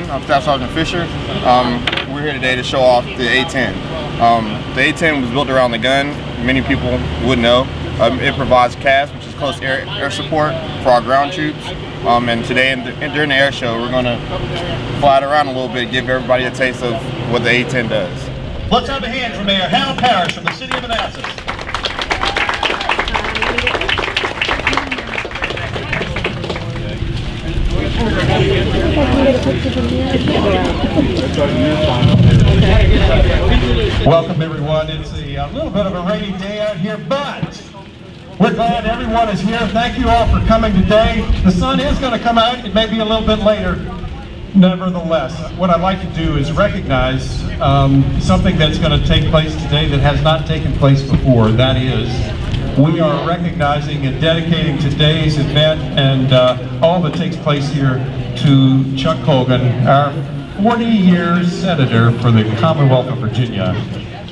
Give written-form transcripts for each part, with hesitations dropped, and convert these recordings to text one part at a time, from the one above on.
Colgan. I'm Staff Sergeant Fisher. We're here today to show off the A-10. The A-10 was built around the gun. Many people would know. It provides CAS, which is close air support for our ground troops. And today, during the air show, we're going to fly it around a little bit, give everybody a taste of what the A-10 does. Let's have a hand for Mayor Harry Parrish from the city of Manassas. Welcome everyone. It's a little bit of a rainy day out here, but we're glad everyone is here. Thank you all for coming today. The sun is going to come out. It may be a little bit later. Nevertheless, what I'd like to do is recognize something that's going to take place today that has not taken place before. That is, we are recognizing and dedicating today's event and all that takes place here to Chuck Colgan, our 40-year senator for the Commonwealth of Virginia.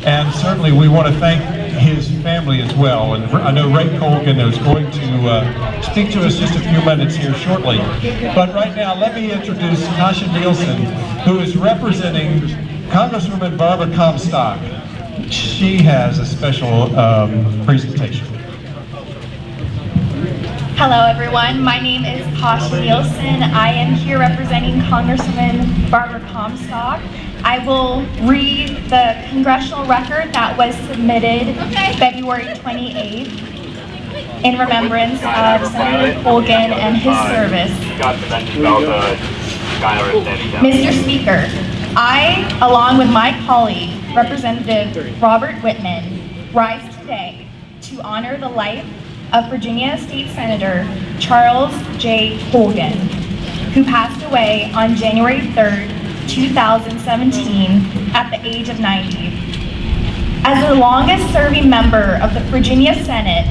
And certainly we want to thank his family as well. And I know Ray Colgan is going to speak to us just a few minutes here shortly. But right now, let me introduce Tasha Nielsen, who is representing Congresswoman Barbara Comstock. She has a special presentation. Hello everyone, my name is Tasha Nielsen. I am here representing Congresswoman Barbara Comstock. I will read the congressional record that was submitted February 28th in remembrance of Senator Colgan and his service. Mr. Speaker, I, along with my colleague, Representative Robert Whitman, rise today to honor the life of Virginia State Senator Charles J. Colgan, who passed away on January 3rd, 2017 at the age of 90. As the longest serving member of the Virginia Senate,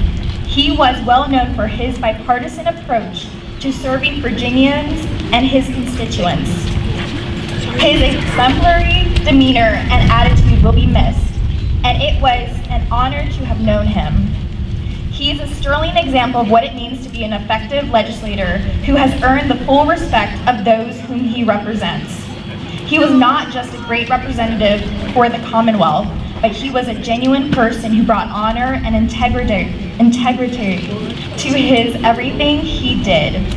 he was well known for his bipartisan approach to serving Virginians and his constituents. His exemplary demeanor and attitude will be missed, and it was an honor to have known him. He is a sterling example of what it means to be an effective legislator who has earned the full respect of those whom he represents. He was not just a great representative for the Commonwealth, but he was a genuine person who brought honor and integrity to his everything he did.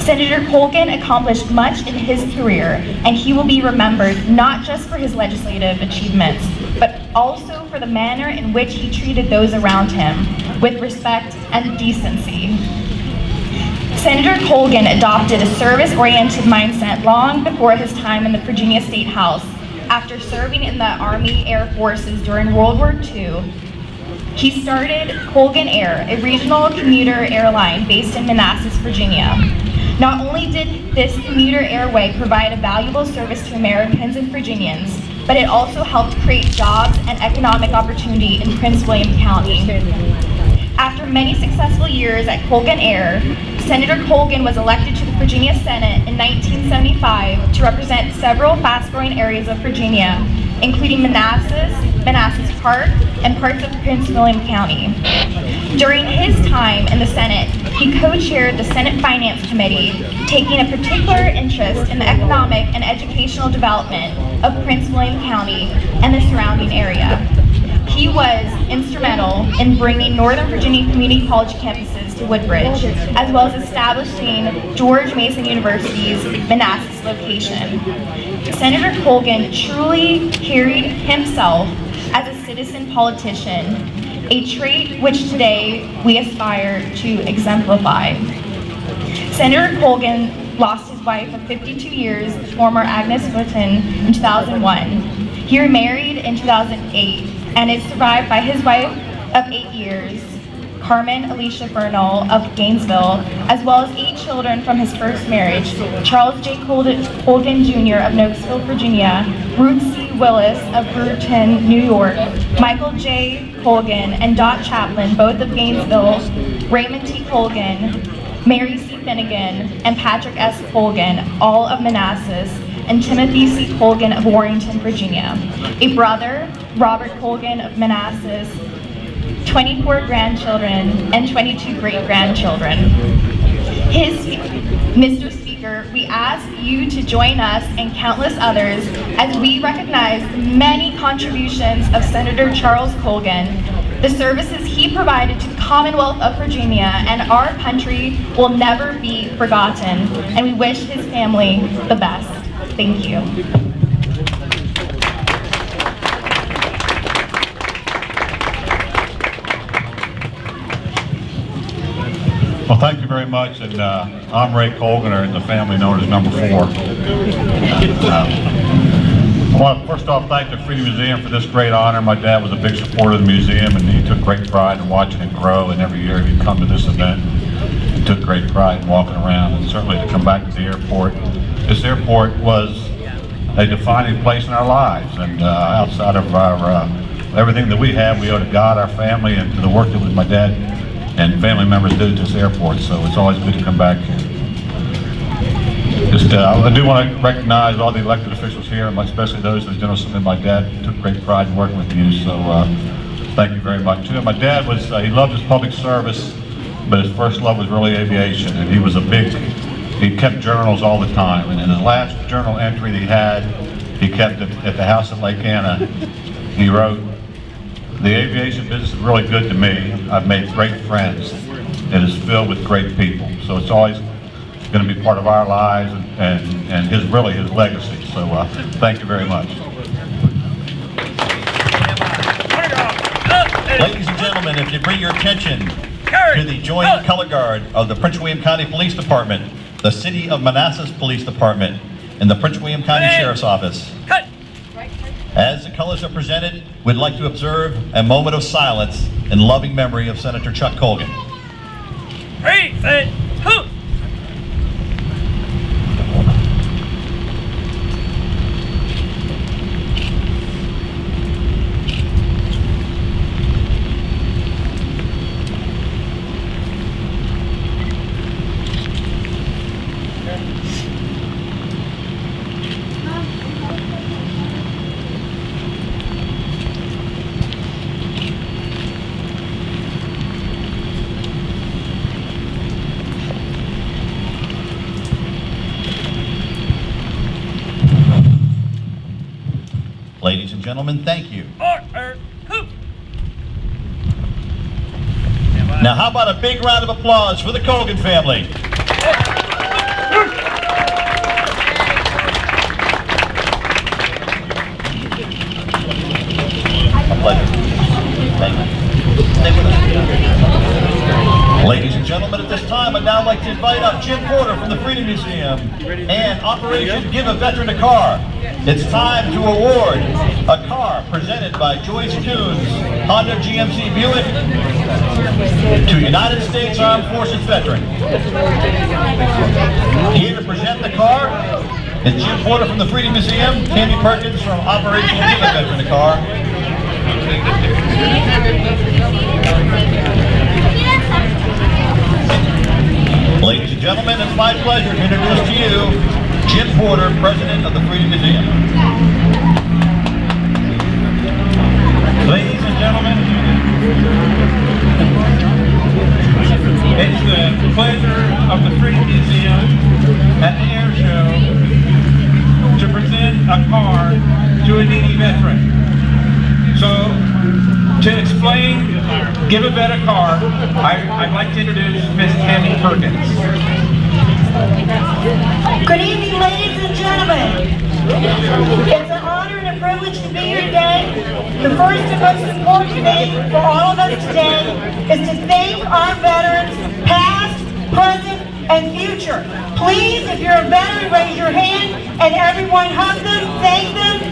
Senator Colgan accomplished much in his career, and he will be remembered not just for his legislative achievements, but also for the manner in which he treated those around him with respect and decency. Senator Colgan adopted a service-oriented mindset long before his time in the Virginia State House. After serving in the Army Air Forces during World War II, he started Colgan Air, a regional commuter airline based in Manassas, Virginia. Not only did this commuter airway provide a valuable service to Americans and Virginians, but it also helped create jobs and economic opportunity in Prince William County. After many successful years at Colgan Air, Senator Colgan was elected to the Virginia Senate in 1975 to represent several fast-growing areas of Virginia, including Manassas Park, and parts of Prince William County. During his time in the Senate, he co-chaired the Senate Finance Committee, taking a particular interest in the economic and educational development of Prince William County and the surrounding area. He was instrumental in bringing Northern Virginia Community College campuses to Woodbridge, as well as establishing George Mason University's Manassas location. Senator Colgan truly carried himself as a citizen politician, a trait which today we aspire to exemplify. Senator Colgan lost his wife of 52 years, former Agnes Wooten, in 2001. He remarried in 2008 and is survived by his wife of 8 years, Carmen Alicia Bernal of Gainesville, as well as 8 children from his first marriage, Charles J. Colgan Jr. of Knoxville, Virginia, Ruth C. Willis of Brewerton, New York, Michael J. Colgan and Dot Chaplin, both of Gainesville, Raymond T. Colgan, Mary C. Finnegan, and Patrick S. Colgan, all of Manassas, and Timothy C. Colgan of Warrenton, Virginia. A brother, Robert Colgan of Manassas, 24 grandchildren, and 22 great-grandchildren. Mr. Speaker, speaker, we ask you to join us and countless others as we recognize the many contributions of Senator Charles Colgan. The services he provided to the Commonwealth of Virginia and our country will never be forgotten, and we wish his family the best. Thank you. Well, thank you very much, and I'm Ray Colgan, in the family known as Number 4. I want to first off thank the Freedom Museum for this great honor. My dad was a big supporter of the museum, and he took great pride in watching it grow, and every year he'd come to this event and took great pride in walking around, and certainly to come back to the airport. This airport was a defining place in our lives, and outside of our everything that we have, we owe to God, our family, and to the work that my dad and family members did at this airport, so it's always good to come back here. I do want to recognize all the elected officials here, and especially those that General Assembly. My dad took great pride in working with you, so thank you very much. My dad was, he loved his public service, but his first love was really aviation, and he kept journals all the time, and in his last journal entry that he kept at the house at Lake Anna, he wrote, "The aviation business is really good to me. I've made great friends. It is filled with great people." So it's always going to be part of our lives and his legacy. So thank you very much. Ladies and gentlemen, if you bring your attention to the Joint Color Guard of the Prince William County Police Department, the City of Manassas Police Department, and the Prince William County Sheriff's Office. As the colors are presented, we'd like to observe a moment of silence in loving memory of Senator Chuck Colgan. Three, set, hoop! Ladies and gentlemen, thank you. Now how about a big round of applause for the Colgan family? A pleasure. Thank you. Stay with us. Ladies and gentlemen, at this time, I'd now like to invite up Jim Porter from the Freedom Museum and Operation Give a Veteran a Car. It's time to award a car presented by Joyce Coons, Honda GMC Buick, to United States Armed Forces veteran. Here to present the car is Jim Porter from the Freedom Museum, Tammy Perkins from Operation Give a Veteran a Car. Ladies and gentlemen, it's my pleasure to introduce to you Jim Porter, President of the Freedom Museum. Ladies and gentlemen, it's the pleasure of the Freedom Museum at the air show to present a car to a needy veteran. So, to explain Give a Vet a Car, I'd like to introduce Miss Tammy Perkins. Good evening, ladies and gentlemen. It's an honor and a privilege to be here today. The first and most important thing for all of us today is to thank our veterans, past, present, and future. Please, if you're a veteran, raise your hand, and everyone hug them, thank them,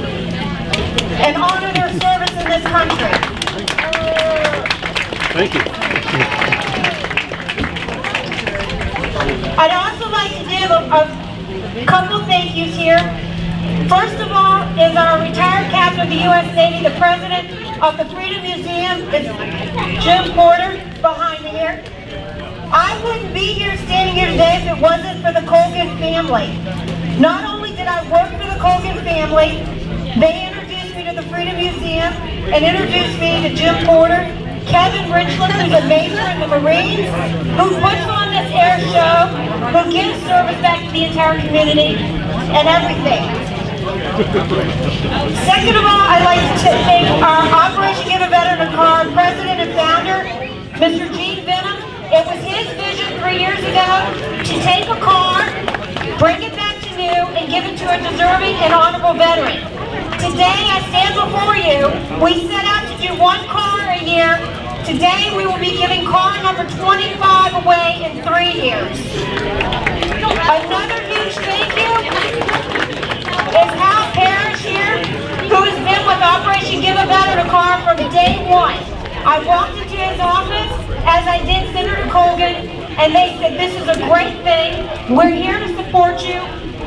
and honor their service in this country. Thank you. I'd also like to give a couple thank yous here. First of all is our retired captain of the U.S. Navy, the president of the Freedom Museum, is Jim Porter, behind me here. I wouldn't be here standing here today if it wasn't for the Colgan family. Not only did I work for the Colgan family, they introduced me to the Freedom Museum and introduced me to Jim Porter, Kevin Richland, who's a major in the Marines, who puts on this air show, who gives service back to the entire community, and everything. Second of all, I'd like to thank our Operation Give a Veteran a Car president and founder, Mr. Gene Venom. It was his vision 3 years ago to take a car, bring it back to new, and give it to a deserving and honorable veteran. Today, I stand before you. We set out to do one car a year. Today, we will be giving car number 25 away in 3 years. Another huge thank you is Harry Parrish here, who has been with Operation Give a Veteran a Car from day one. I walked into his office, as I did Senator Colgan, and they said, this is a great thing. We're here to support you.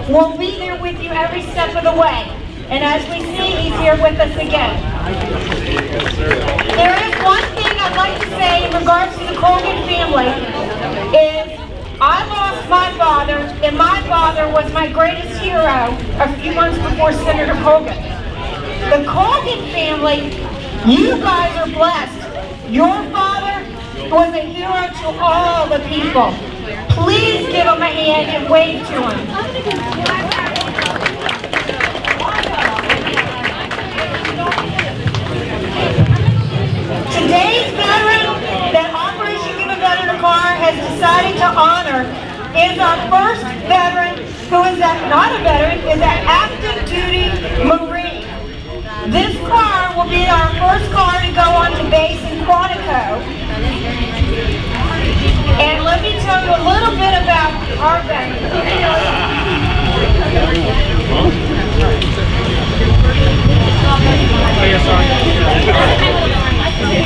We'll be there with you every step of the way. And as we see, he's here with us again. There is one thing I'd like to say in regards to the Colgan family, is I lost my father, and my father was my greatest hero a few months before Senator Colgan. The Colgan family, you guys are blessed. Your father was a hero to all the people. Please give him a hand and wave to him. Today's veteran that Operation Give a Veteran a Car has decided to honor is our first veteran who is not a veteran, is an active duty Marine. This car will be our first car to go on to base in Quantico. And let me tell you a little bit about our veteran.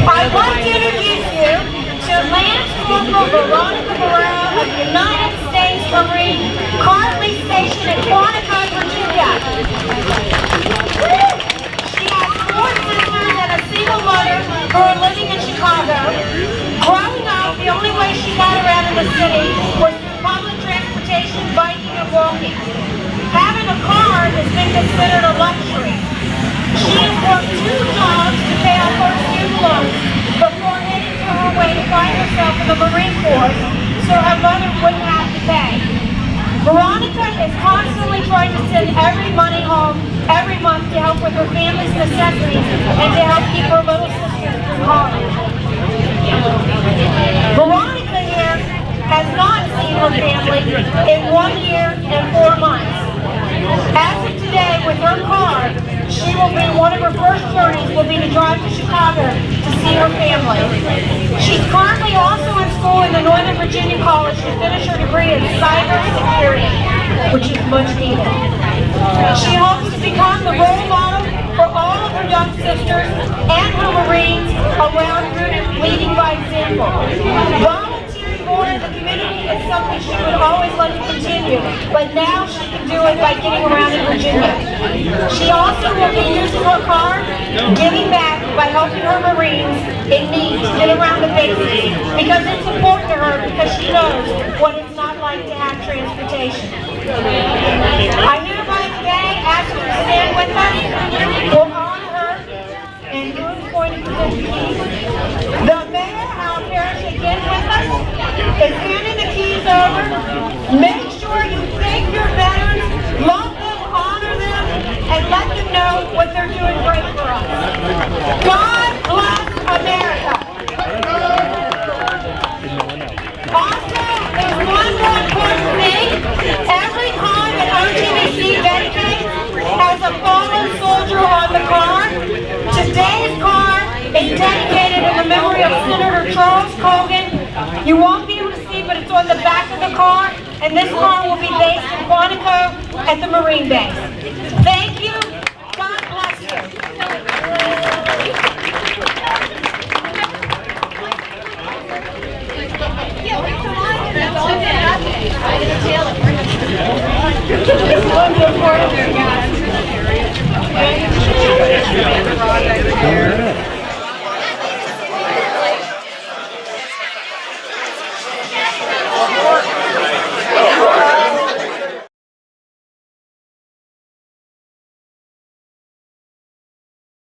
I'd like to introduce you to Lance Corporal Veronica Barrera of the United States Marine, currently stationed at Quantico, Virginia. She has 4 sisters and a single mother who are living in Chicago. Growing up, the only way she got around in the city was through public transportation, biking, and walking. Having a car has been considered a luxury. She has worked 2 jobs to pay off her student loans before heading to her way to find herself in the Marine Corps so her mother wouldn't have to pay. Veronica is constantly trying to send every money home every month to help with her family's necessities and to help keep her little sister through college. Veronica here has not seen her family in 1 year and 4 months. As of today, with her car, she will be, one of her first journeys will be to drive to Chicago to see her family. She's currently also in school in the Northern Virginia College to finish her degree in cybersecurity, which is much needed. She hopes to become the role model for all of her young sisters and her Marines around her, leading by example. Volunteering more in the community is something she would always like to continue, but now she can do it by getting around in Virginia. She also will be using her car, giving back by helping her Marines in need to get around the bases, because it's important to her because she knows what it's not like to have transportation. I hereby today ask her to stand with us. We'll honor her, and who's going to present the keys? The mayor, Harry Parrish, again with us, is handing the keys over. Make sure you thank your veterans, love them, honor them, and let them know what they're doing great for us. God bless America. Also, there's one more important thing. Every car that OGVC dedicates has a fallen soldier on the car. Today's car is dedicated in the memory of Senator Charles Colgan. You won't be able to see, but it's on the back of the car, and this car will be based in Quantico at the Marine Base. Thank you. God bless you. It's one good part of your guys.